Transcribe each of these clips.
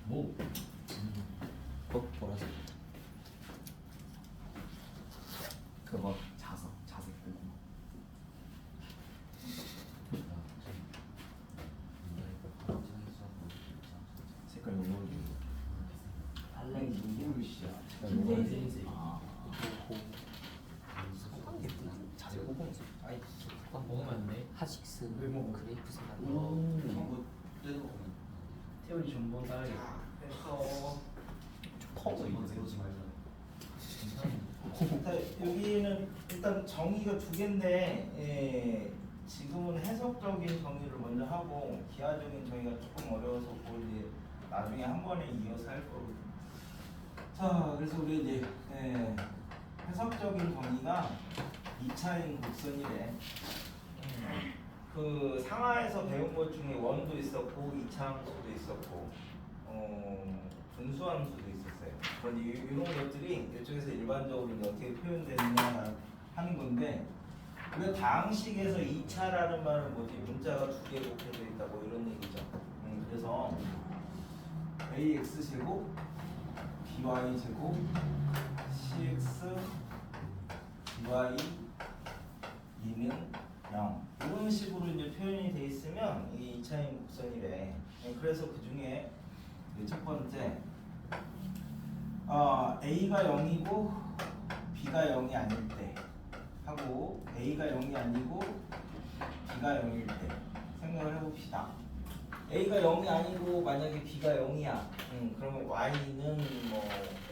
뭐? 보라색. 그거 자색 고구마. 색깔 너무 알랭이 눈부시야. 노란색. 아. 예쁘다. 자색 고구마. 아이, 먹으면 안 돼. 하식스 왜 먹어? 그레이프 색깔. 전부 뜯어보면 태훈이 전부 따라야겠다. 됐어. 퍼져 있는 배우지 말자. 여기는 일단 정의가 두 개인데 지금은 해석적인 정의를 먼저 하고 기하적인 정의가 조금 어려워서 그걸 이제 나중에 한 번에 이어서 할 거거든요. 자, 그래서 우리 이제 해석적인 정의가 2차인 곡선이래. 그 상하에서 배운 것 중에 원도 있었고 2차 함수도 있었고 분수함수도 있었어요. 그런 이런 것들이 이쪽에서 일반적으로 이제 어떻게 표현되느냐 하는 건데 우리가 다항식에서 2차라는 말은 뭐지? 문자가 두 개 곱해져 있다고 이런 얘기죠. 그래서 ax 제곱 by 제곱 cx dy 2는 0 이런 식으로 이제 표현이 돼 있으면 이게 2차인 곡선이래. 그래서 그 중에 첫 번째 A가 0이고 B가 0이 아닐 때 하고 A가 0이 아니고 B가 0일 때 생각을 해봅시다. A가 0이 아니고 만약에 B가 0이야. 그러면 Y는 뭐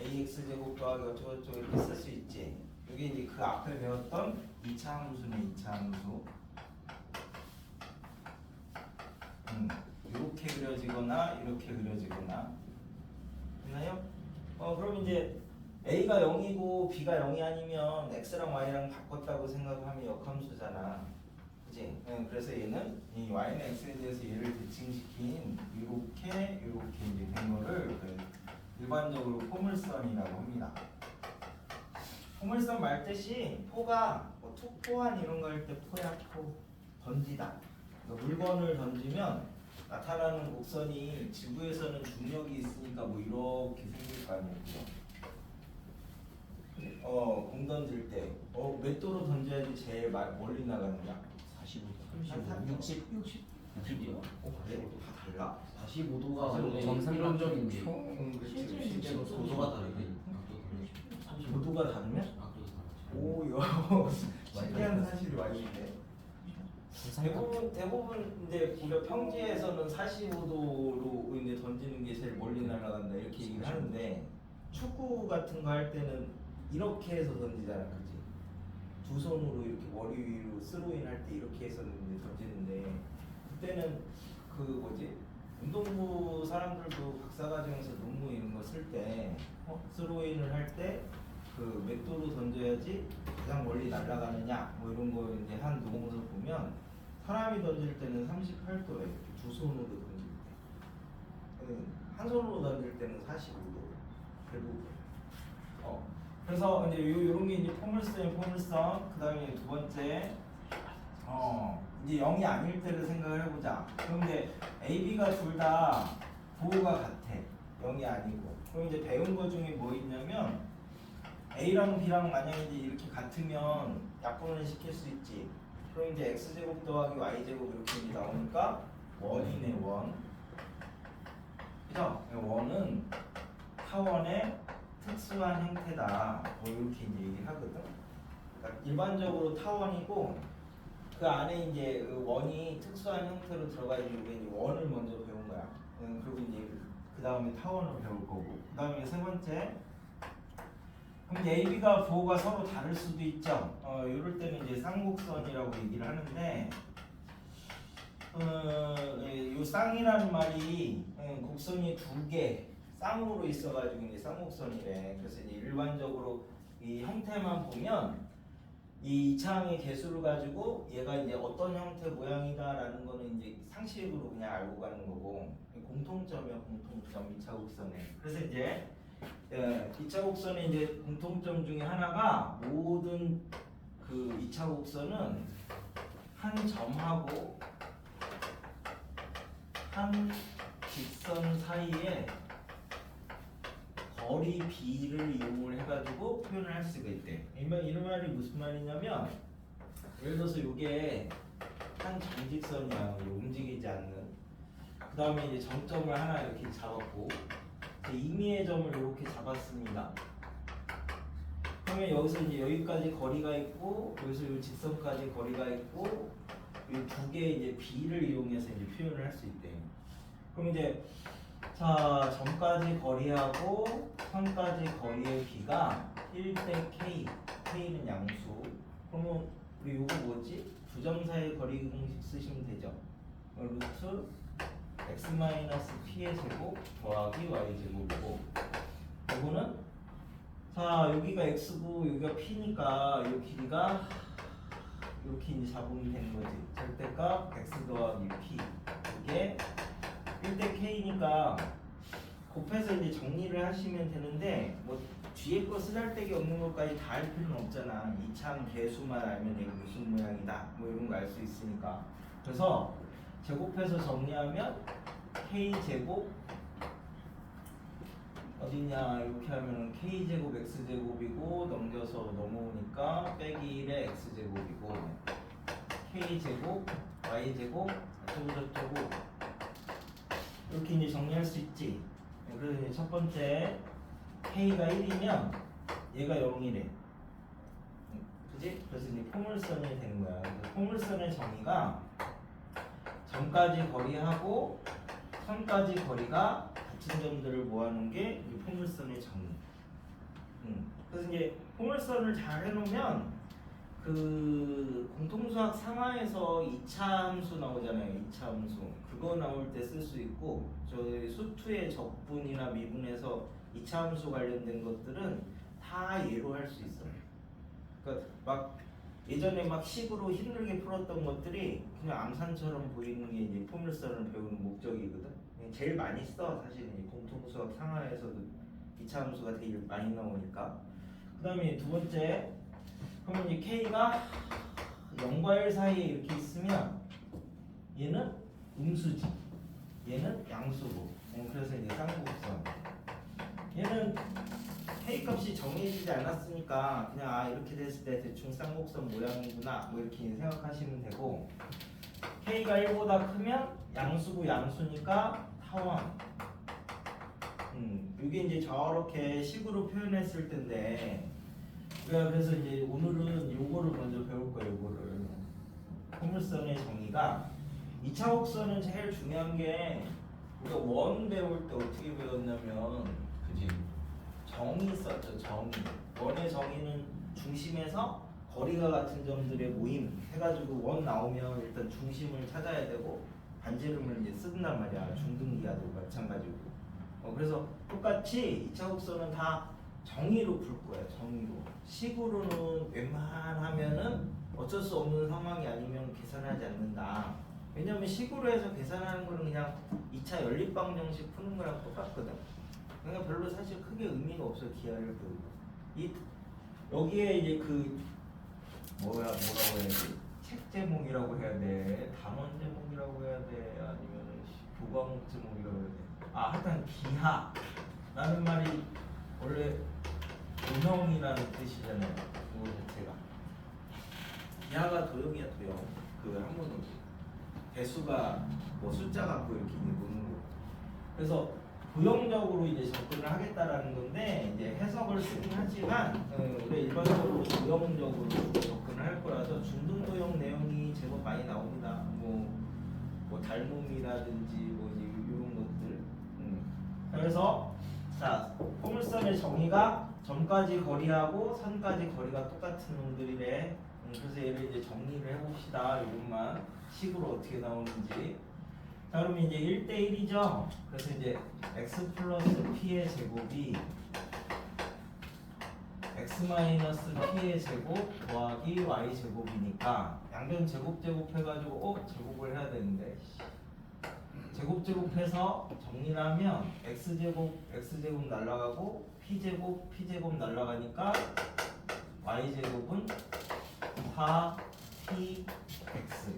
AX 제곱 더하기 어쩌고저쩌고 이렇게 쓸 수 있지. 이게 이제 그 앞에 배웠던 2차 함수네. 2차 함수. 이렇게 그려지거나 이렇게 그려지거나 됐나요? 그럼 이제 A가 0이고 B가 0이 아니면 X랑 Y랑 바꿨다고 생각하면 역함수잖아. 그치? 그래서 얘는 이 Y는 X에 대해서 얘를 대칭시킨 이렇게 이제 된 거를 일반적으로 포물선이라고 합니다. 포물선 말 뜻이 포가 뭐 투포한 이런 거 할 때 포야 포 던지다. 그러니까 물건을 던지면 나타나는 곡선이 지구에서는 중력이 있으니까 뭐 이렇게 생길 거 아니에요. 공 던질 때 몇 도로 던져야지 제일 멀리 나가느냐? 45도. 60. 60이요? 그래? 다 달라. 45도가 정상적인 게. 실제로 도도가 다르네. 5도가 다르면? 각도도 다르죠. 오, 신기한 사실이 많이 있네. 대부분 이제 우리가 평지에서는 45도로 이제 던지는 게 제일 멀리 날아간다 이렇게 얘기를 하는데 축구 같은 거 할 때는 이렇게 해서 던지잖아, 그렇지? 두 손으로 이렇게 머리 위로 스로인 할 때 이렇게 해서 이제 던지는데 그때는 그 뭐지? 운동부 사람들도 박사과정에서 논문 이런 거 쓸 때 스로인을 할 때 그 몇 도로 던져야지 가장 멀리 날아가느냐 뭐 이런 거 이제 한 논문을 보면 사람이 던질 때는 38도에 이렇게 두 손으로 던질 때, 한 손으로 던질 때는 45도 대부분. 그래서 이제 요런 게 이제 포물선. 그 다음에 두 번째, 이제 0이 아닐 때를 생각을 해보자. 그럼 이제 A, B가 둘 다 부호가 같아. 0이 아니고. 그럼 이제 배운 거 중에 뭐 있냐면 A랑 B랑 만약에 이제 이렇게 같으면 약분을 시킬 수 있지. 그럼 이제 X제곱 더하기 Y제곱 이렇게 이제 나오니까 원이네, 원. 그죠? 원은 타원의 특수한 형태다. 뭐 이렇게 이제 얘기를 하거든. 그러니까 일반적으로 타원이고 그 안에 이제 그 원이 특수한 형태로 들어가 있는 게 이제 원을 먼저 배운 거야. 그리고 이제 그 다음에 타원을 배울 거고. 그 다음에 세 번째. 그럼 A, B가 부호가 서로 다를 수도 있죠. 이럴 때는 이제 쌍곡선이라고 얘기를 하는데, 이 쌍이라는 말이 곡선이 두 개 쌍으로 있어가지고 이제 쌍곡선이래. 그래서 이제 일반적으로 이 형태만 보면 이 이차항의 개수를 가지고 얘가 이제 어떤 형태 모양이다라는 거는 이제 상식으로 그냥 알고 가는 거고 공통점이야, 공통점 2차 곡선에. 그래서 이제 2차 곡선의 이제 공통점 중에 하나가 모든 그 2차 곡선은 한 점하고 한 직선 사이에 거리 b를 이용을 해가지고 표현을 할 수가 있대. 이런 말이 무슨 말이냐면 예를 들어서 이게 한 정직선이야. 움직이지 않는. 그 다음에 이제 정점을 하나 이렇게 잡았고 이제 임의의 점을 이렇게 잡았습니다. 그러면 여기서 이제 여기까지 거리가 있고 여기서 이 직선까지 거리가 있고 이 두 개의 이제 b를 이용해서 이제 표현을 할 수 있대. 그럼 이제 자 점까지 거리하고 선까지 거리의 b가 1대 k, k는 양수. 그러면 우리 요거 뭐지? 두 점 사이의 거리 공식 쓰시면 되죠. 루트 x-p의 제곱 더하기 y 제곱이고 요거는 자 여기가 x고 여기가 p니까 이 길이가 이렇게 이제 잡으면 되는 거지. 절대값 x 더하기 p 이게 1대 k니까 곱해서 이제 정리를 하시면 되는데 뭐 뒤에 거 쓰잘데기 없는 것까지 다 할 필요는 없잖아. 이참 개수만 알면 이게 무슨 모양이다 뭐 이런 거 알 수 있으니까. 그래서 제곱해서 정리하면 k 제곱 어디냐 이렇게 하면 k 제곱 x 제곱이고 넘겨서 넘어오니까 빼기 1의 x 제곱이고 k 제곱 y 제곱 어쩌고저쩌고 이렇게 이제 정리할 수 있지. 그래서 이제 첫 번째 k가 1이면 얘가 0이래. 그지? 그래서 이제 포물선이 되는 거야. 그래서 포물선의 정의가 점까지 거리하고 선까지 거리가 같은 점들을 모아놓은 게 이 포물선의 정의. 그래서 이제 포물선을 잘 해놓으면 그 공통수학 상하에서 2차 함수 나오잖아요. 2차 함수. 그거 나올 때 쓸 수 있고 저희 수투의 적분이나 미분에서 2차 함수 관련된 것들은 다 얘로 할 수 있어요. 그러니까 막 예전에 막 식으로 힘들게 풀었던 것들이 그냥 암산처럼 보이는 게 이제 포물선을 배우는 목적이거든. 제일 많이 써 사실은 공통수학 상하에서도 2차 함수가 되게 많이 나오니까. 그 다음에 두 번째 그러면 이 k가 0과 1 사이에 이렇게 있으면 얘는 음수지 얘는 양수고 그래서 이제 쌍곡선. 얘는 k 값이 정해지지 않았으니까 그냥 아 이렇게 됐을 때 대충 쌍곡선 모양이구나 뭐 이렇게 생각하시면 되고 k가 1보다 크면 양수고 양수니까 타원. 이게 이제 저렇게 식으로 표현했을 텐데 그래서 이제 오늘은 요거를 먼저 배울 거예요. 요거를 포물선의 정의가 2차 곡선은 제일 중요한 게 우리가 원 배울 때 어떻게 배웠냐면 그지 정의 썼죠. 정의. 원의 정의는 중심에서 거리가 같은 점들의 모임 해가지고 원 나오면 일단 중심을 찾아야 되고 반지름을 이제 쓴단 말이야. 중등기하고 마찬가지고. 그래서 똑같이 2차 곡선은 다 정의로 풀 거야. 정의로. 식으로는 웬만하면은 어쩔 수 없는 상황이 아니면 계산하지 않는다. 왜냐면 식으로 해서 계산하는 거는 그냥 2차 연립방정식 푸는 거랑 똑같거든. 그러니까 별로 사실 크게 의미가 없어. 기하를 배우고. 여기에 이제 그 뭐라고 해야지? 책 제목이라고 해야 돼? 단원 제목이라고 해야 돼? 아니면 교과목 제목이라고 해야 돼? 아, 하여튼 기하라는 말이 원래 도형이라는 뜻이잖아요. 그거 자체가. 기하가 도형이야, 도형. 그 한번은 배수가 뭐 숫자 갖고 이렇게 있는 거. 그래서 도형적으로 이제 접근을 하겠다라는 건데 이제 해석을 쓰긴 하지만 우리 일반적으로 도형적으로 접근을 할 거라서 중등도형 내용이 제법 많이 나옵니다. 뭐 닮음이라든지 뭐 이제 이런 것들. 그래서 자 포물선의 정의가 점까지 거리하고 선까지 거리가 똑같은 놈들이래. 그래서 얘를 이제 정리를 해봅시다. 이것만 식으로 어떻게 나오는지. 자 그럼 이제 1대1이죠. 그래서 이제 x 플러스 p의 제곱이 x 마이너스 p의 제곱 더하기 y 제곱이니까 양변 제곱 해가지고 제곱을 해야 되는데 제곱해서 정리를 하면 x제곱 날라가고 p제곱 날라가니까 y제곱은 4px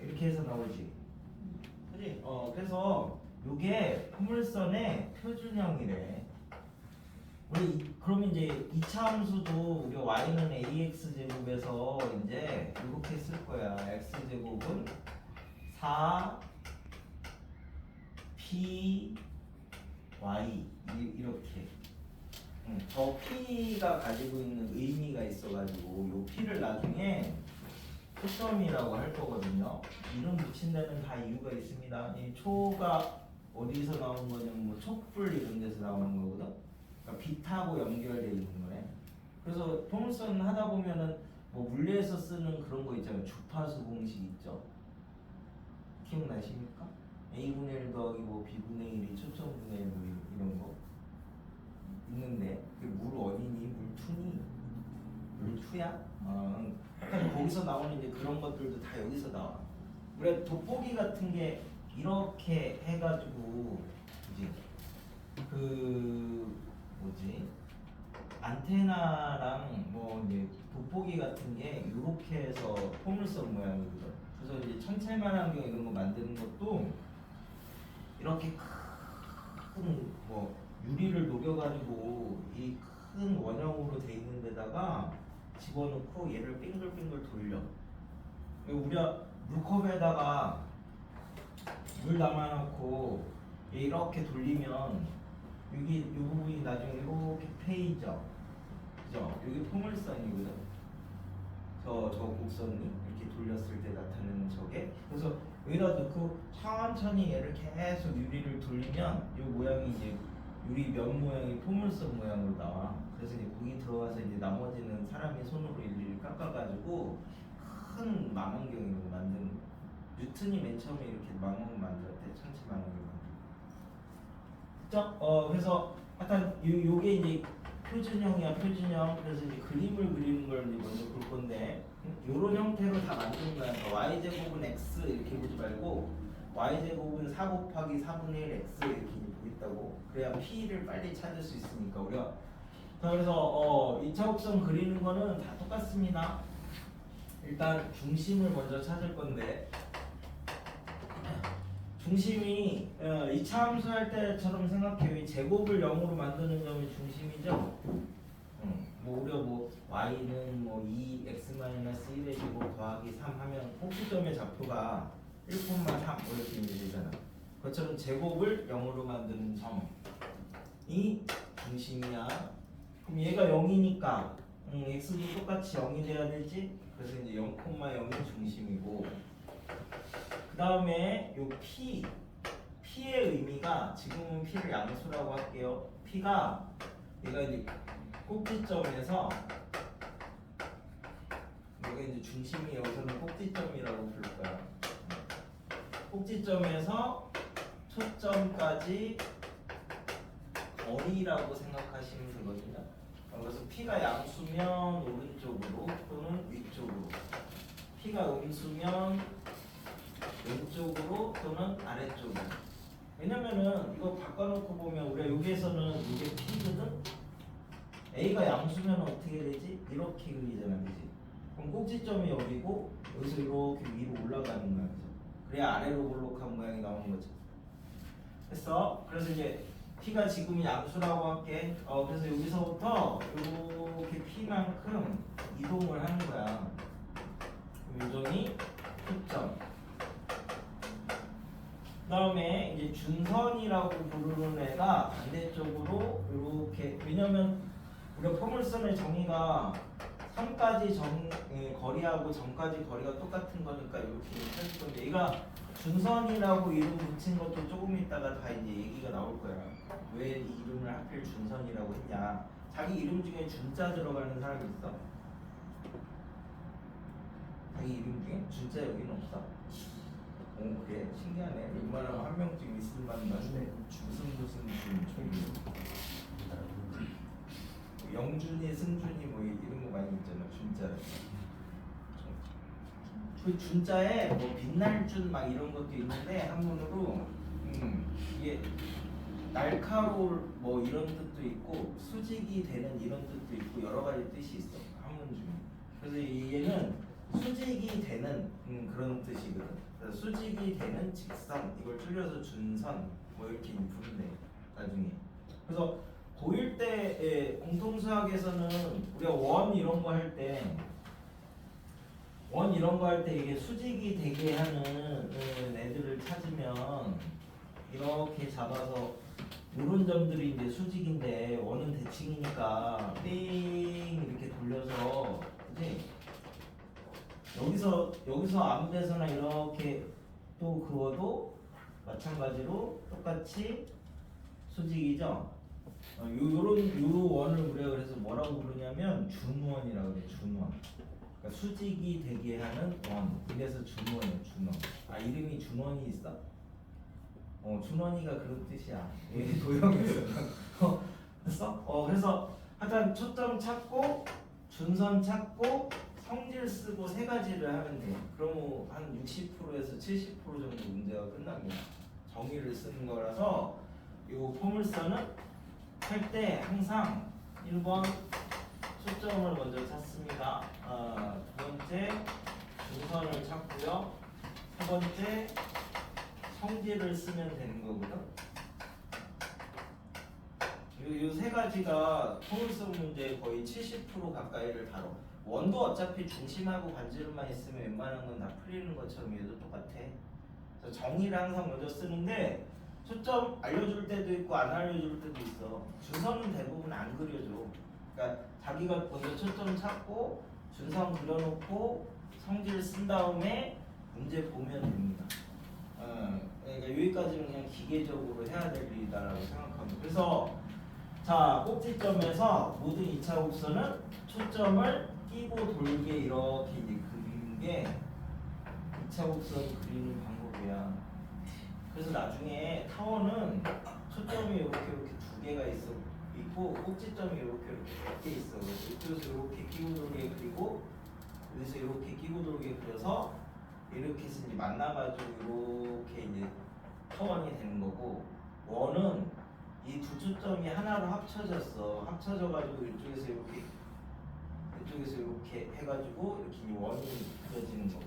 이렇게 해서 나오지. 그지? 그래서 요게 포물선의 표준형이래. 그러면 이제 2차 함수도 우리가 y는 ax 제곱에서 이제 이렇게 쓸 거야. x 제곱은 4 p y 이렇게. 저 p가 가지고 있는 의미가 있어가지고 요 p를 나중에 초점이라고 할 거거든요. 이름 붙인 데는 다 이유가 있습니다. 이 초가 어디서 나온 거냐면 뭐 촛불 이런 데서 나오는 거거든. 그러니까 빛하고 연결되어 있는 거네. 그래서 포물선 하다 보면은 뭐 물리에서 쓰는 그런 거 있잖아요. 주파수 공식 있죠. 기억나십니까? a분의 1 더하기 뭐 b분의 1이 초점분의 1 뭐 이런 거 있는데 그게 물 원이니 물투니 물투야? 약간 거기서 나오는 이제 그런 것들도 다 여기서 나와. 우리가 돋보기 같은 게 이렇게 해가지고 이제 그 뭐지 안테나랑 뭐 이제 돋보기 같은 게 이렇게 해서 포물선 모양이거든. 그래서 이제 천체만환경 이런 거 만드는 것도 이렇게 큰 뭐 유리를 녹여가지고 이 큰 원형으로 돼 있는 데다가 집어넣고 얘를 빙글빙글 돌려. 우리가 물컵에다가 물 담아놓고 이렇게 돌리면 여기 이 부분이 나중에 이렇게 패이죠. 그죠? 여기 포물선이거든. 저 곡선이 이렇게 돌렸을 때 나타나는 저게. 그래서 여기다 넣고 천천히 얘를 계속 유리를 돌리면 이 모양이 이제 유리 면 모양이 포물선 모양으로 나와. 그래서 이제 거기 들어가서 이제 나머지는 사람이 손으로 일일이 깎아가지고 큰 망원경 이런 거 만드는 거. 뉴턴이 맨 처음에 이렇게 망원경 만들었대. 천체 망원경 만들었대. 그래서 약간 요게 이제 표준형이야, 표준형. 그래서 이제 그림을 그리는 걸 이제 먼저 볼 건데, 요런 형태로 다 만드는 거야. 그러니까 y제곱은 x 이렇게 보지 말고 y제곱은 4 곱하기 4분의 1 x 이렇게 보겠다고. 그래야 p를 빨리 찾을 수 있으니까 우리가. 자, 그래서 2차 곡선 그리는 거는 다 똑같습니다. 일단 중심을 먼저 찾을 건데, 중심이 2차 함수할 때처럼 생각해요. 이 제곱을 0으로 만드는 점이 중심이죠. 뭐 우리가 뭐 y는 뭐 2x-1의 제곱 더하기 3 하면 꼭지점의 좌표가 1,3 뭐 이렇게 되잖아. 그것처럼 제곱을 0으로 만드는 점이 중심이야. 그럼 얘가 0이니까 x도 똑같이 0이 돼야 되지. 그래서 이제 0,0이 중심이고, 그 다음에 요 p의 의미가, 지금은 p를 양수라고 할게요. p가 얘가 이제 꼭지점에서, 얘가 이제 중심이 여기서는 꼭지점이라고 부를 거야. 꼭지점에서 초점까지 거리라고 생각하시면 되거든요. 그래서 p가 양수면 오른쪽으로 또는 위쪽으로, p가 음수면 왼쪽으로 또는 아래쪽으로. 왜냐면은 이거 바꿔놓고 보면 우리가 여기에서는 이게 p거든. a가 양수면 어떻게 되지? 이렇게 그리잖아, 그지? 그럼 꼭지점이 여기고 여기서 이렇게 위로 올라가는 거야, 그죠? 그래야 아래로 볼록한 모양이 나오는 거죠. 됐어? 그래서 이제 p가 지금 양수라고 할게. 그래서 여기서부터 이렇게 p만큼 이동을 하는 거야. 요점이 초점. 그 다음에 이제 준선이라고 부르는 애가 반대쪽으로 이렇게, 왜냐면 우리가 포물선의 정의가 3까지 거리하고 점까지 거리가 똑같은 거니까 이렇게 찾을 건데, 얘가 준선이라고 이름 붙인 것도 조금 있다가 다 이제 얘기가 나올 거야. 왜 이 이름을 하필 준선이라고 했냐. 자기 이름 중에 준자 들어가는 사람이 있어? 자기 이름 중에 준자 여기는 없어? 오, 그래? 신기하네. 웬만하면 한 명쯤 있을 만한데 무슨 준 영준이, 승준이 뭐 이런 거 많이 있잖아. 준자. 그 준자에 뭐 빛날 준 막 이런 것도 있는데 한문으로 이게 날카로울 뭐 이런 뜻도 있고 수직이 되는 이런 뜻도 있고 여러 가지 뜻이 있어, 한문 중에. 그래서 얘는 수직이 되는 그런 뜻이거든. 그래서 수직이 되는 직선, 이걸 줄여서 준선 뭐 이렇게 부른대 나중에. 그래서 고1 때 공통수학에서는 우리가 원 이런 거 할 때 이게 수직이 되게 하는 애들을 찾으면 이렇게 잡아서 이런 점들이 이제 수직인데 원은 대칭이니까 삥 이렇게 돌려서 그지? 여기서 아무 데서나 이렇게 또 그어도 마찬가지로 똑같이 수직이죠. 요런 원을 우리가 그래서 뭐라고 부르냐면 준원이라고 그래. 준원. 그러니까 수직이 되게 하는 원. 이래서 준원이에요. 준원. 아 이름이 준원이 있어? 준원이가 그런 뜻이야. 도형에서. 됐어? 그래서 하여튼 초점 찾고 준선 찾고 성질 쓰고 세 가지를 하면 돼. 그러면 한 60%에서 70% 정도 문제가 끝납니다. 정의를 쓰는 거라서 요 포물선은 할 때 항상 1번 초점을 먼저 찾습니다. 두 번째 준선을 찾고요. 세 번째 성질을 쓰면 되는 거거든. 요 세 가지가 포물선 문제 거의 70% 가까이를 다뤄. 원도 어차피 중심하고 관절만 있으면 웬만한 건 다 풀리는 것처럼 얘도 똑같아. 그래서 정의를 항상 먼저 쓰는데 초점 알려줄 때도 있고 안 알려줄 때도 있어. 준선은 대부분 안 그려줘. 그러니까 자기가 먼저 초점 찾고 준선 그려놓고 성질 쓴 다음에 문제 보면 됩니다. 그러니까 여기까지는 그냥 기계적으로 해야 될 일이다라고 생각합니다. 그래서 자 꼭지점에서 모든 2차 곡선은 초점을 끼고 돌게 이렇게 이제 그리는 게 2차 곡선 그리는 방법이야. 그래서 나중에 타원은 초점이 이렇게 두 개가 있고 꼭지점이 이렇게 몇 개 있어. 그래서 이렇게 끼고 돌게 그리고 여기서 이렇게 끼고 돌게 그려서 이렇게 해서 이제 만나가지고 이렇게 이제 타원이 되는 거고, 원은 이 두 초점이 하나로 합쳐져가지고 이쪽에서 이렇게 해가지고 이렇게 원이 그려지는 거고,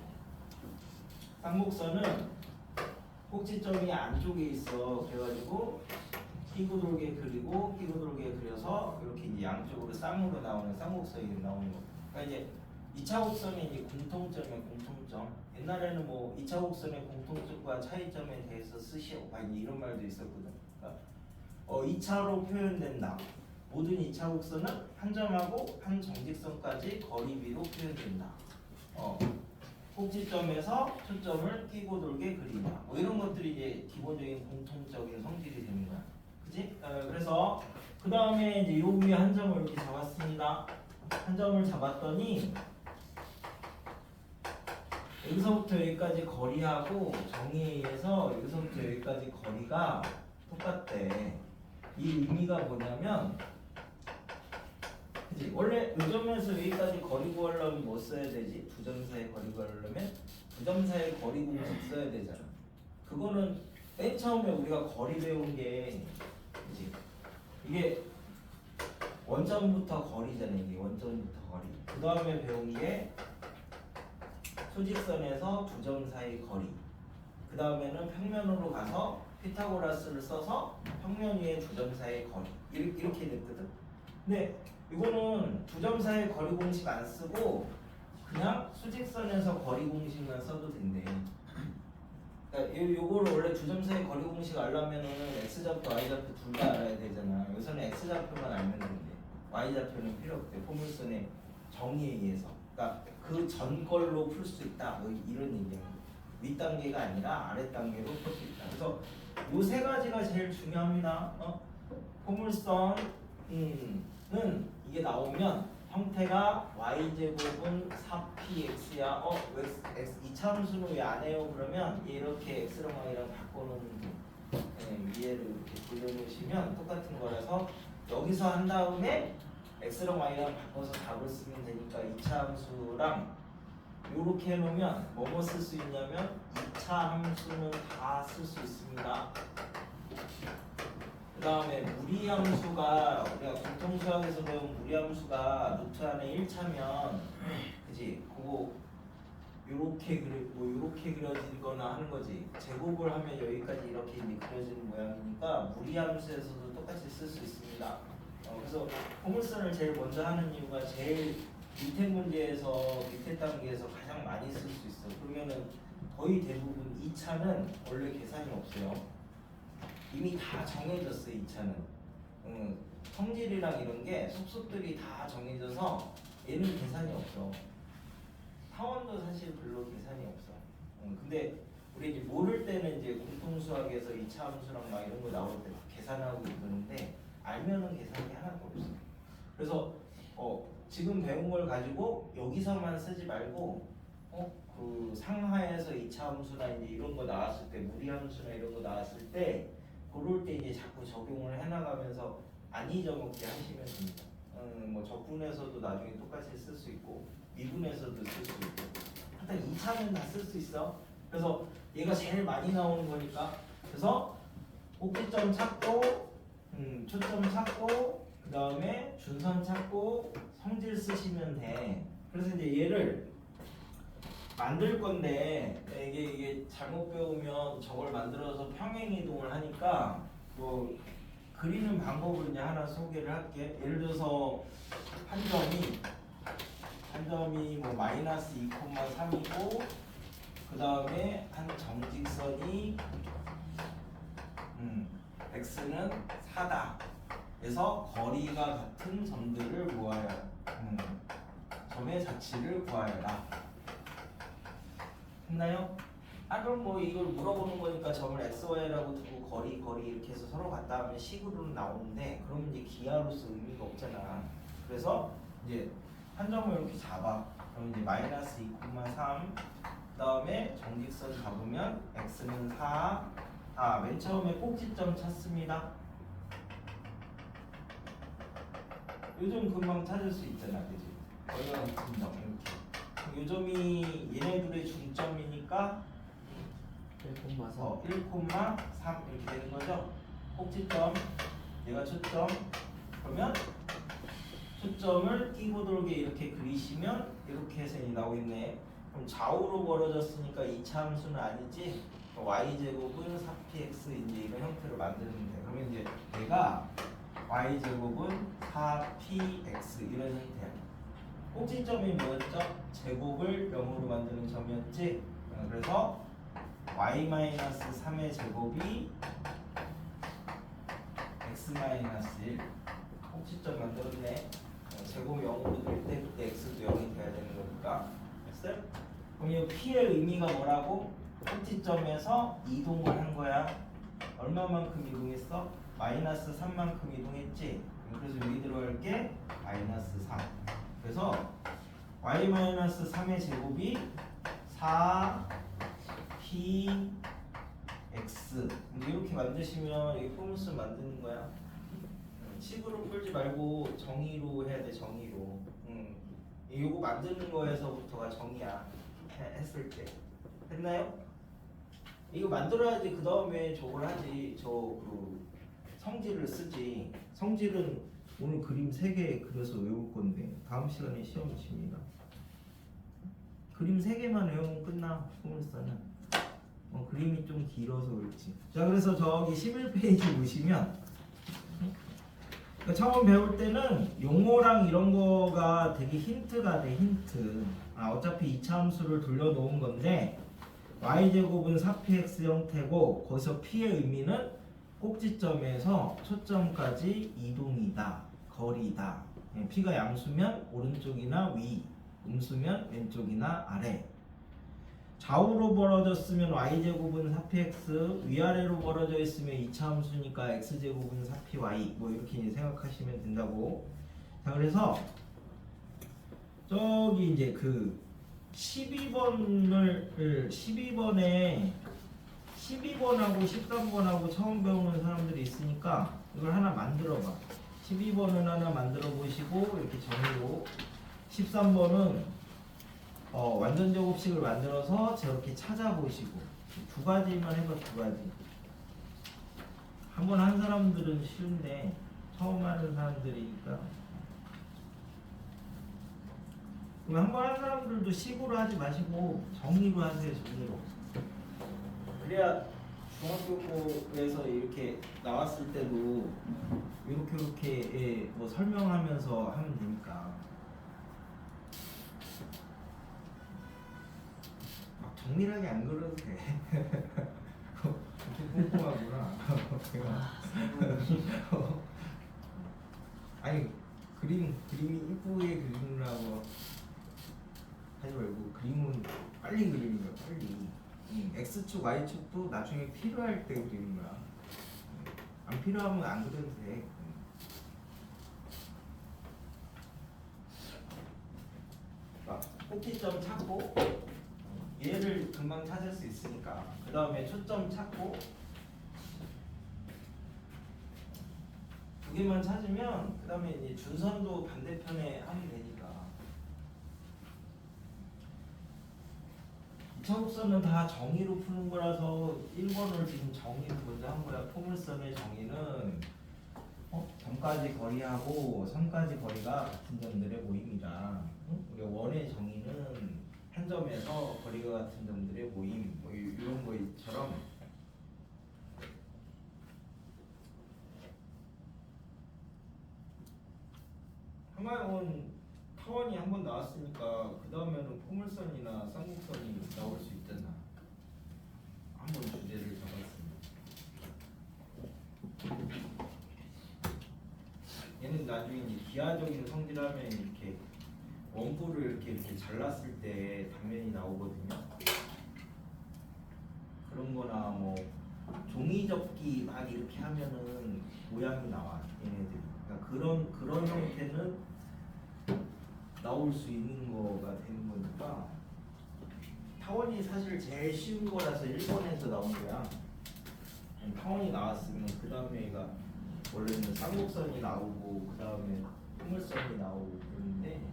쌍곡선은 꼭지점이 안쪽에 있어. 그래가지고 끼고 돌게 그리고 끼고 돌게 그려서 이렇게 이제 양쪽으로 쌍으로 나오는 쌍곡선이 나오는 거. 그러니까 이제 2차 곡선의 이제 공통점이야. 공통점. 옛날에는 뭐 2차 곡선의 공통점과 차이점에 대해서 쓰시오. 이런 말도 있었거든. 그러니까 2차로 표현된다. 모든 2차 곡선은 한 점하고 한 정직선까지 거리비로 표현된다. 꼭지점에서 초점을 끼고 돌게 그린다. 뭐 이런 것들이 이제 기본적인 공통적인 성질이 되는 거야. 그치? 그래서 그 다음에 이제 요 위에 한 점을 이렇게 잡았습니다. 한 점을 잡았더니 여기서부터 여기까지 거리하고 정의에 의해서 여기서부터 여기까지 거리가 똑같대. 이 의미가 뭐냐면, 그치? 원래 이 점에서 여기까지 거리 구하려면 뭐 써야 되지? 두 점 사이 거리 구하려면 두 점 사이 거리 공식 써야 되잖아. 그거는 맨 처음에 우리가 거리 배운 게, 그치? 이게 원점부터 거리잖아. 이게 원점부터 거리. 그 다음에 배운 게 소직선에서 두 점 사이 거리. 그 다음에는 평면으로 가서 피타고라스를 써서 평면 위에 두 점 사이 거리. 이렇게 됐거든. 근데 이거는 두 점 사이 거리 공식 안 쓰고 그냥 수직선에서 거리 공식만 써도 된대. 그러니까 요거를 원래 두 점 사이 거리 공식 알려면은 x좌표, y좌표 둘 다 알아야 되잖아. 여기서는 x좌표만 알면 된대. y좌표는 필요 없대. 포물선의 정의에 의해서. 그러니까 그 전 걸로 풀 수 있다. 뭐 이런 얘기야. 윗 단계가 아니라 아래 단계로 풀 수 있다. 그래서 요 세 가지가 제일 중요합니다. 포물선은 이게 나오면 형태가 y제곱은 4px야. x 이차 함수는 왜 안 해요? 그러면 이렇게 x랑 y랑 바꿔놓는 위에를 이렇게 돌려놓으시면 똑같은 거라서 여기서 한 다음에 x랑 y랑 바꿔서 답을 쓰면 되니까 2차 함수랑 요렇게 해놓으면 뭐뭐 쓸 수 있냐면 2차 함수는 다 쓸 수 있습니다. 그 다음에 무리함수가 우리가 공통수학에서 배운 무리함수가 루트 안에 1차면 그지? 그거 요렇게 요렇게 그려지거나 하는 거지. 제곱을 하면 여기까지 이렇게 이제 그려지는 모양이니까 무리함수에서도 똑같이 쓸 수 있습니다. 그래서 포물선을 제일 먼저 하는 이유가 제일 밑에 문제에서 밑에 단계에서 가장 많이 쓸 수 있어. 그러면은 거의 대부분 2차는 원래 계산이 없어요. 이미 다 정해졌어요. 2차는 성질이랑 이런 게 속속들이 다 정해져서 얘는 계산이 없어. 타원도 사실 별로 계산이 없어. 근데 우리 이제 모를 때는 이제 공통수학에서 2차 함수랑 막 이런 거 나올 때 막 계산하고 이러는데 알면은 계산이 하나도 없어. 그래서 지금 배운 걸 가지고 여기서만 쓰지 말고 그 상하에서 2차 함수나 이제 이런 거 나왔을 때 무리 함수나 이런 거 나왔을 때 그럴 때 이제 자꾸 적용을 해나가면서 안 잊어먹게 하시면 됩니다. 뭐 적분에서도 나중에 똑같이 쓸 수 있고 미분에서도 쓸 수 있고 하여튼 2차는 다 쓸 수 있어. 그래서 얘가 제일 많이 나오는 거니까 그래서 꼭지점 찾고 초점 찾고 그 다음에 준선 찾고 성질 쓰시면 돼. 그래서 이제 얘를 만들 건데 이게 잘못 배우면 저걸 만들어서 평행 이동을 하니까 뭐 그리는 방법을 이제 하나 소개를 할게. 예를 들어서 한 점이 뭐 마이너스 2,3이고 그 다음에 한 정직선이 x는 4다. 그래서 거리가 같은 점들을 구하여 점의 자치를 구하여라. 했나요? 그럼 뭐 이걸 물어보는 거니까 점을 xy라고 두고 거리 이렇게 해서 서로 같다 하면 식으로는 나오는데 그러면 이제 기하로서 의미가 없잖아. 그래서 이제 한 점을 이렇게 잡아. 그럼 이제 마이너스 2,3 그 다음에 정직선 잡으면 x는 4. 맨 처음에 꼭지점 찾습니다. 요즘 금방 찾을 수 있잖아, 그지? 거기가 같은 점 이렇게. 요점이 얘네들의 중점이니까 1,4 1,3 이렇게 되는 거죠. 꼭지점, 얘가 초점. 그러면 초점을 끼고 돌게 이렇게 그리시면 이렇게線이 나오겠네. 그럼 좌우로 벌어졌으니까 2차 함수는 아니지. y제곱은 4px 이제 이런 형태로 만드는 돼. 그러면 이제 얘가 y제곱은 4px 이런 형태야. 꼭지점이 뭐였죠? 제곱을 0으로 만드는 점이었지. 그래서 y-3의 제곱이 x-1 꼭지점 만들었네. 제곱이 0으로 될 때 그때 x도 0이 돼야 되는 거니까. 됐어요? 그럼 이 p의 의미가 뭐라고? 꼭지점에서 이동을 한 거야. 얼마만큼 이동했어? 마이너스 3만큼 이동했지. 그래서 여기 들어갈 게 마이너스 3. 그래서 y-3의 제곱이 4px 이렇게 만드시면 이게 포물선 만드는 거야. 식으로 풀지 말고 정의로 해야 돼. 정의로. 이거 만드는 거에서부터가 정의야. 했을 때. 됐나요? 이거 만들어야지 그 다음에 저걸 하지. 그 성질을 쓰지. 성질은 오늘 그림 3개 그려서 외울 건데 다음 시간에 시험 칩니다. 그림 3개만 외우면 끝나. 포물선은 그림이 좀 길어서 그렇지. 자, 그래서 저기 11페이지 보시면 처음 배울 때는 용어랑 이런 거가 되게 힌트가 돼. 힌트. 어차피 2차 함수를 돌려놓은 건데 y제곱은 4px 형태고 거기서 p의 의미는 꼭지점에서 초점까지 이동이다. 거리다. p가 양수면 오른쪽이나 위, 음수면 왼쪽이나 아래. 좌우로 벌어졌으면 y제곱은 4px, 위아래로 벌어져 있으면 2차 함수니까 x제곱은 4py 뭐 이렇게 이제 생각하시면 된다고. 자, 그래서 저기 이제 그 12번하고 13번하고 처음 배우는 사람들이 있으니까 이걸 하나 만들어 봐. 12번은 하나 만들어 보시고 이렇게 정의로 13번은 완전 제곱식을 만들어서 저렇게 찾아보시고 두 가지만 해봐. 두 가지. 한 번 한 사람들은 쉬운데 처음 하는 사람들이니까 그럼 한 번 한 사람들도 식으로 하지 마시고 정의로 하세요. 정의로. 그래야 중학교에서 이렇게 나왔을 때도 이렇게 뭐 설명하면서 하면 되니까. 막 정밀하게 안 그려도 돼. 이렇게 꼼꼼하구나. 아니 그림이 이쁘게 그리느라고 하지 말고 그림은 빨리 그리는 거야 빨리. X축 Y축도 나중에 필요할 때 그리는 거야. 안 필요하면 안 그려도 돼. 꼭지점 찾고 얘를 금방 찾을 수 있으니까 그 다음에 초점 찾고 두 개만 찾으면 그 다음에 이제 준선도 반대편에 하면 되니까. 이차곡선은 다 정의로 푸는 거라서 1번을 지금 정의로 먼저 한 거야. 포물선의 정의는 점까지 거리하고 선까지 거리가 같은 점들의 모임이다. 우리가 원의 정의는 한 점에서 거리가 같은 점들의 모임 뭐 이런 거처럼 하마용은 타원이 한 번 나왔으니까 그 다음에는 포물선이나 쌍곡선이 나올 수 있잖아. 한 번 주제를 잡았으니까. 얘는 나중에 이제 기하적인 성질하면 이렇게 원뿔을 이렇게 잘랐을 때 단면이 나오거든요. 그런 거나 뭐 종이 접기 막 이렇게 하면은 모양이 나와 얘네들이. 그러니까 그런 형태는 나올 수 있는 거가 되는 거니까 타원이 사실 제일 쉬운 거라서 1번에서 나온 거야. 타원이 나왔으면 그 다음에 얘가 원래는 쌍곡선이 나오고 그 다음에 포물선이 나오고 그러는데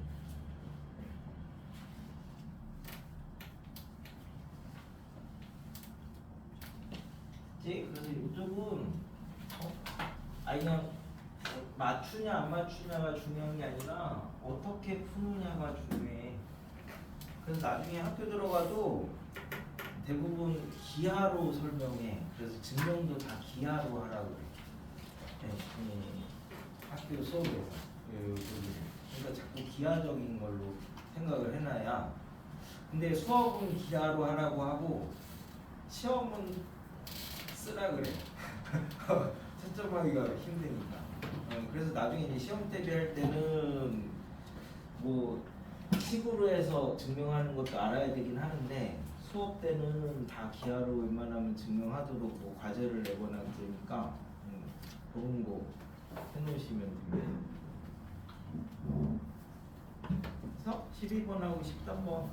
이제 그래서 이쪽은 아니 그냥 맞추냐 안 맞추냐가 중요한 게 아니라 어떻게 푸느냐가 중요해. 그래서 나중에 학교 들어가도 대부분 기하로 설명해. 그래서 증명도 다 기하로 하라고 그래. 학교 수업에서 그러니까 자꾸 기하적인 걸로 생각을 해놔야. 근데 수업은 기하로 하라고 하고 시험은 쓰라 그래. 채점하기가 힘드니까. 그래서 나중에 이제 시험 대비할 때는 뭐 식으로 해서 증명하는 것도 알아야 되긴 하는데 수업 때는 다 기하로 웬만하면 증명하도록 뭐 과제를 내거나 그러니까 그런 거 해놓으시면 됩니다. 그래서 12번하고 13번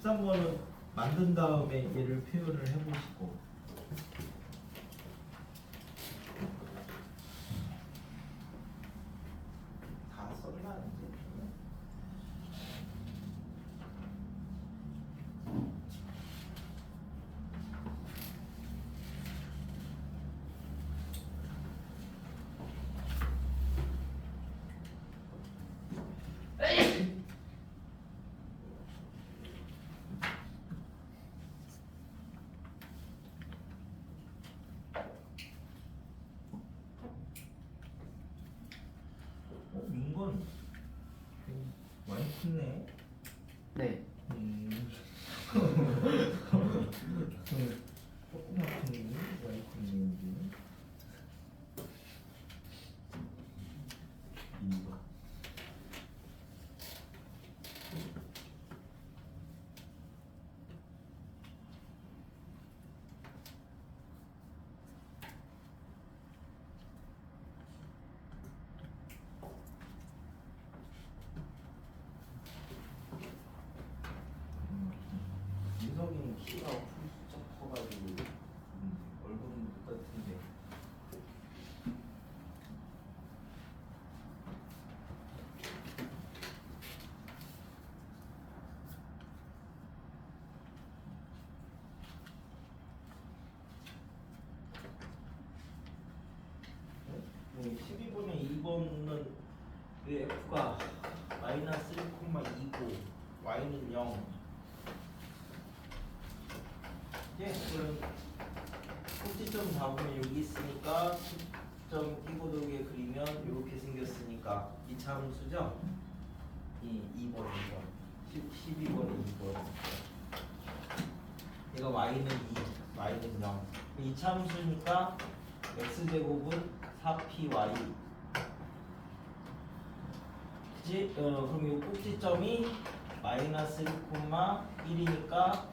13번은 만든 다음에 얘를 표현을 해보시고 다 썼나 이제? 민건 많이 컸네. 네. 조그맣게 많이 컸는데. 민건. 민석이는 키가 훌쩍 커가지고 얼굴은 똑같은데. 네? 12번에 2번은 왜 F가 마이너스 1,2고 Y는 0. 예, 그럼 꼭지점 잡으면 여기 있으니까 10점 끼고도게 그리면 이차함수죠? 이 2번 12번에 2번 얘가 y는 2, y는 0 이차함수니까 x제곱은 4py 그치? 그럼 이 꼭지점이 마이너스 1,1이니까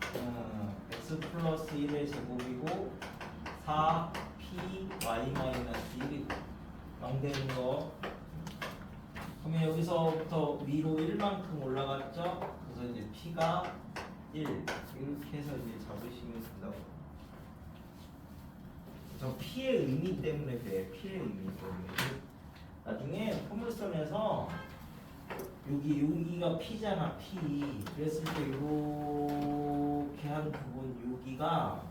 x 플러스 1의 제곱이고 4py 마이너스 1이고 0 되는 거 그러면 여기서부터 위로 1만큼 올라갔죠? 그래서 이제 p가 1 이렇게 해서 이제 잡으시면 된다고 저 p의 의미 때문에 그래 p의 의미 때문에 나중에 포물선에서 여기가 p잖아 p 그랬을 때 이렇게 한 부분 여기가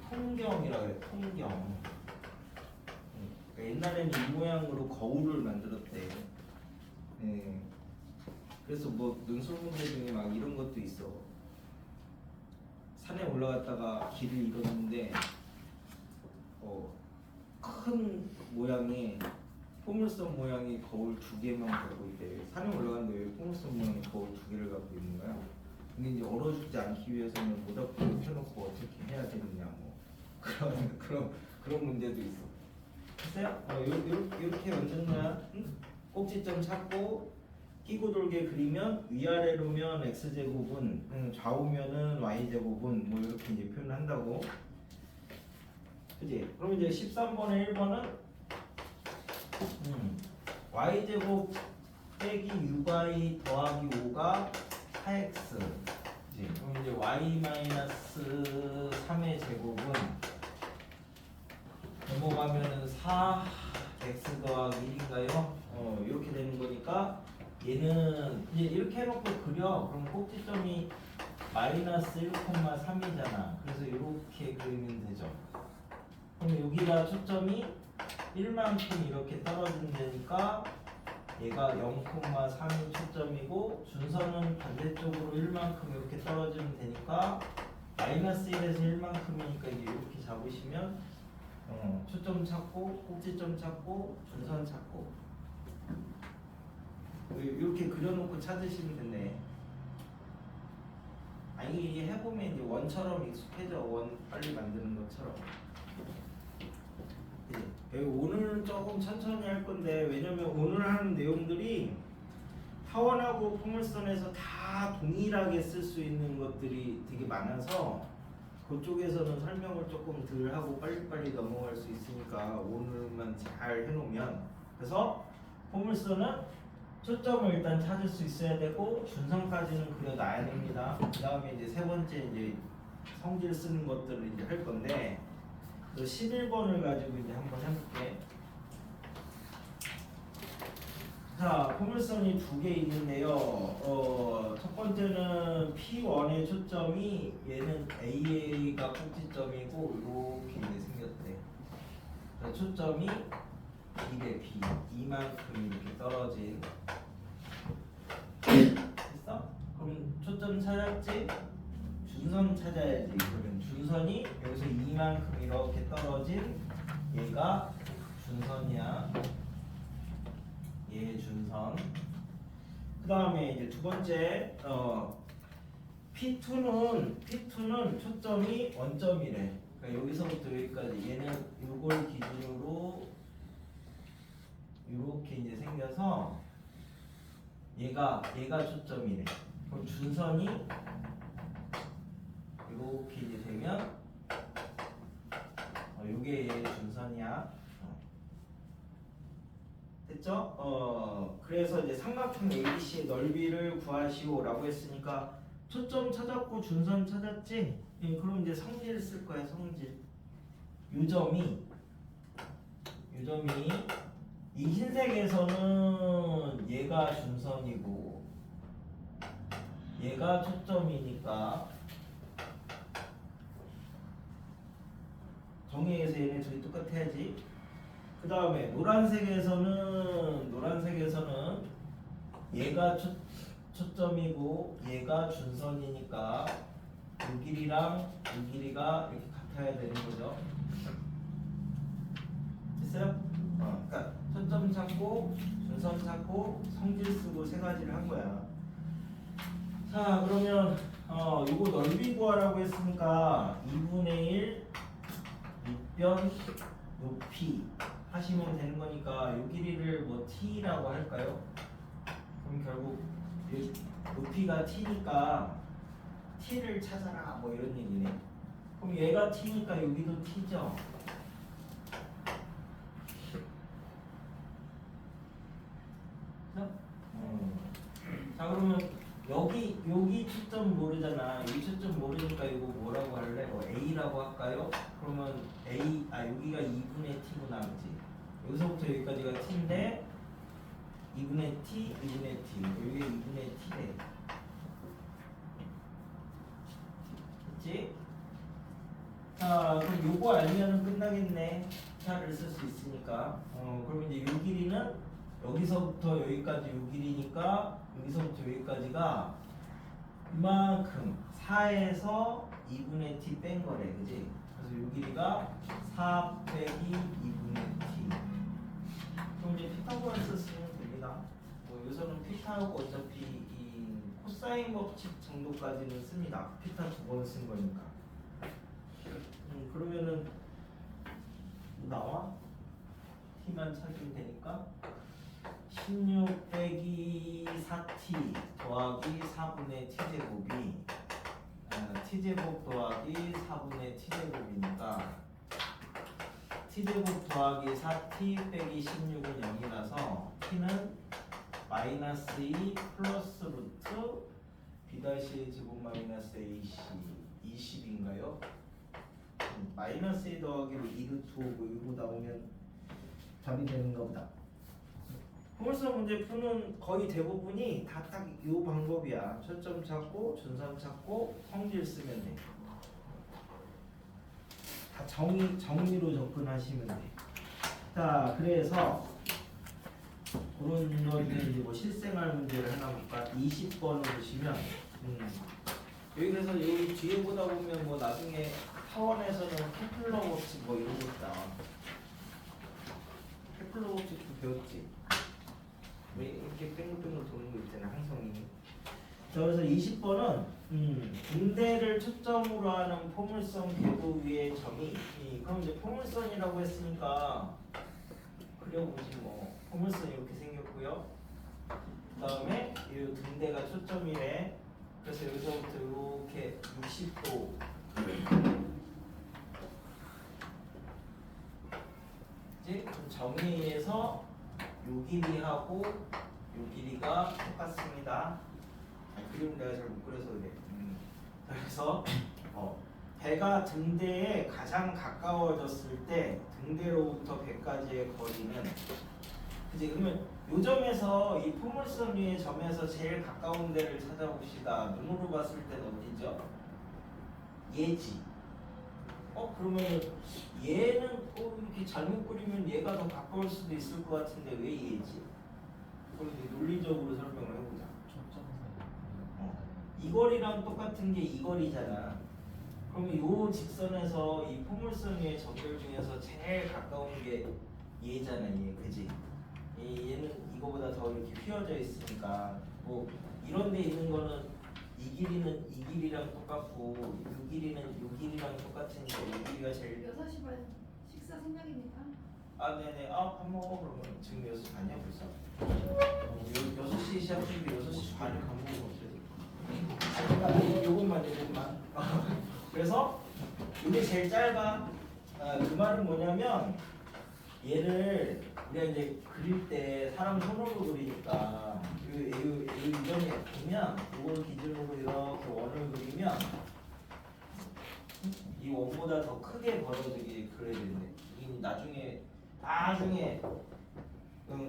통경이라 그래 통경 옛날에는 이 모양으로 거울을 만들었대 네. 그래서 뭐 능술문제 중에 막 이런 것도 있어 산에 올라갔다가 길을 잃었는데 큰 모양의 포물선 모양의 거울 2개만 갖고 있대. 산에 올라갔는데 왜 포물선 모양의 거울 2개를 갖고 있는 거야? 근데 이제 얼어 죽지 않기 위해서는 모닥불을 펴놓고 어떻게 해야 되느냐 뭐 그런 문제도 있어. 됐어요? 이렇게 완전냐? 응? 꼭지점 찾고 끼고 돌게 그리면 위아래로면 x제곱은 좌우면은 y제곱은 뭐 이렇게 이제 표현한다고. 그지? 그럼 이제 13번에 1번은 y제곱 빼기 6y 더하기 5가 4x 그치? 그럼 이제 y 마이너스 3의 제곱은 넘어가면은 4x 더하기 1인가요? 이렇게 되는 거니까 얘는 이제 이렇게 해놓고 그려. 그럼 꼭지점이 마이너스 1,3이잖아. 그래서 이렇게 그리면 되죠. 그럼 여기가 초점이 1만큼 이렇게 떨어진다니까 얘가 0,3이 초점이고 준선은 반대쪽으로 1만큼 이렇게 떨어지면 되니까 마이너스 1에서 1만큼이니까 이제 이렇게 잡으시면 초점 찾고 꼭지점 찾고 준선 찾고 이렇게 그려놓고 찾으시면 되네. 아니 해보면 이제 원처럼 익숙해져. 원 빨리 만드는 것처럼. 오늘 조금 천천히 할 건데 왜냐면 오늘 하는 내용들이 타원하고 포물선에서 다 동일하게 쓸 수 있는 것들이 되게 많아서 그쪽에서는 설명을 조금 덜 하고 빨리빨리 넘어갈 수 있으니까 오늘만 잘 해놓으면 그래서 포물선은 초점을 일단 찾을 수 있어야 되고 준선까지는 그려놔야 됩니다. 그 다음에 이제 세 번째 이제 성질 쓰는 것들을 이제 할 건데 11번을 가지고 이제 한번 해볼게. 자, 포물선이 2개 있는데요. 첫 번째는 P1의 초점이 얘는 AA가 꼭지점이고 이렇게 이제 생겼대. 자, 초점이 B대 B 이만큼 이렇게 떨어진. 됐어? 그럼 초점 찾았지? 준선 찾아야지. 그러면 준선이 여기서 이만큼 이렇게 떨어진 얘가 준선이야. 얘 준선. 그 다음에 이제 두 번째 P2는 초점이 원점이래. 그러니까 여기서부터 여기까지 얘는 이걸 기준으로 이렇게 이제 생겨서 얘가 초점이래. 그럼 준선이 이렇게 이제 되면 요게 얘 준선이야. 됐죠? 그래서 이제 삼각형 ABC의 넓이를 구하시오라고 했으니까 초점 찾았고 준선 찾았지? 그럼 이제 성질 쓸 거야. 성질. 요점이 이 흰색에서는 얘가 준선이고 얘가 초점이니까 정의에서 얘네 둘이 똑같아야지. 그 다음에 노란색에서는 얘가 초점이고 얘가 준선이니까 이 길이랑 이 길이가 이렇게 같아야 되는 거죠. 됐어요? 그러니까 초점 준선 찾고 준선 찾고 성질 쓰고 세 가지를 한 거야. 자 그러면 이거 넓이 구하라고 했으니까 2분의 1 밑변 높이 하시면 되는 거니까 이 길이를 뭐 t라고 할까요? 그럼 결국 이 높이가 t니까 t를 찾아라 뭐 이런 얘기네. 그럼 얘가 t니까 여기도 t죠. 자 그러면 여기 초점 모르잖아. 여기 초점 모르니까 이거 뭐라고 할래? A라고 할까요? 그러면 여기가 2분의 t구나, 그치? 여기서부터 여기까지가 t인데 2분의 t, 2분의 t, 여기 2분의 t래. 그치? 자 그럼 요거 알면은 끝나겠네. 차를 쓸 수 있으니까. 그러면 이제 요 길이는 여기서부터 여기까지 요 길이니까 여기서부터 여기까지가 이만큼 4에서 2분의 t 뺀 거래, 그지? 그래서 요 길이가 4 빼기 2분의 t. 그럼 이제 피타고라스 쓰면 됩니다. 뭐 요새는 피타고 어차피 이 코사인 법칙 정도까지는 씁니다. 피타 2번 쓴 거니까. 그러면은 뭐 나와? t만 찾으면 되니까 16 빼기 4t 더하기 4분의 t제곱이 t제곱 더하기 4분의 t제곱이니까 t제곱 더하기 4t 빼기 16은 0이라서 t는 마이너스 2 플러스 루트 b-의 제곱 마이너스 ac 20인가요? 마이너스 2 더하기 2루트 5고 이거 나오면 답이 되는가 보다. 포물선 문제 푸는 거의 대부분이 다 딱 이 방법이야. 초점 찾고 준선 찾고 성질 쓰면 돼. 다 정리로 접근하시면 돼. 자 그래서 그런 거 이제 뭐 실생활 문제를 하나 볼까? 20번을 보시면 여기 그래서 여기 뒤에 보다 보면 뭐 나중에 타원에서는 케플러 법칙 뭐 이런 거 있다. 케플러 법칙도 배웠지. 왜 이렇게 뺑글뺑글 도는 거 있잖아, 항성이. 자 그래서 20번은 등대를 초점으로 하는 포물선 궤도 위의 점이 그럼 이제 포물선이라고 했으니까 그려보지 뭐. 포물선 이렇게 생겼고요. 그 다음에 이 등대가 초점이래. 그래서 여기서부터 이렇게 60도 이제 정의에서 요 길이하고 요 길이가 똑같습니다. 그림 내가 잘 못 그려서 그래. 그래서 배가 등대에 가장 가까워졌을 때 등대로부터 배까지의 거리는 그지? 그러면 요 점에서 이 포물선 위의 점에서 제일 가까운 데를 찾아봅시다. 눈으로 봤을 때는 어디죠? 얘지. 그러면 얘는 이렇게 잘못 그리면 얘가 더 가까울 수도 있을 것 같은데 왜 얘지? 그걸 이제 논리적으로 설명을 해보자. 이 거리랑 똑같은 게 이 거리잖아. 그러면 요 직선에서 이 포물선 위의 점들 중에서 제일 가까운 게 얘잖아, 얘, 그지? 얘는 이거보다 더 이렇게 휘어져 있으니까 뭐 이런 데 있는 거는 이 길이는 이 길이랑 똑같고 이 길이는 이 길이랑 똑같으니까 이 길이가 제일 6시 반 식사 생각입니다. 네네. 밥 먹어. 그러면 지금 6시 반이야 벌써? 6시 시작인데 6시 반에 밥 먹으면 어쩌지? 요것만 그래서 이게 제일 짧아. 그 말은 뭐냐면 얘를 우리가 이제 그릴 때 사람 손으로 그리니까 이 점이 보면 이걸 기준으로 이렇게 원을 그리면 이 원보다 더 크게 벌어지게 그려야 되는데 이 나중에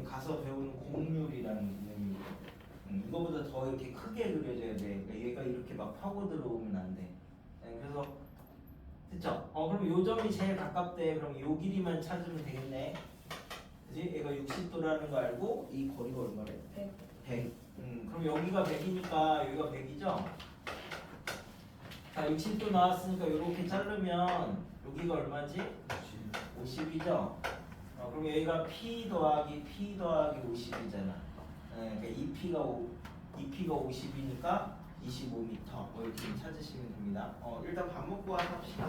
가서 배우는 곡률이라는 개념이고 이거보다 더 이렇게 크게 그려져야 돼. 그러니까 얘가 이렇게 막 파고 들어오면 안 돼. 그래서 됐죠? 그럼 요 점이 제일 가깝대. 그럼 요 길이만 찾으면 되겠네. 그지? 얘가 60도라는 거 알고 이 거리가 얼마래? 100. 그럼 여기가 100이니까 여기가 100이죠? 자 60도 나왔으니까 이렇게 자르면 여기가 얼마지? 50이죠? 그럼 여기가 P 더하기 50이잖아. 그러니까 2P가 50이니까 25m. 뭐 이렇게 찾으시면 됩니다. 일단 밥 먹고 와서 합시다.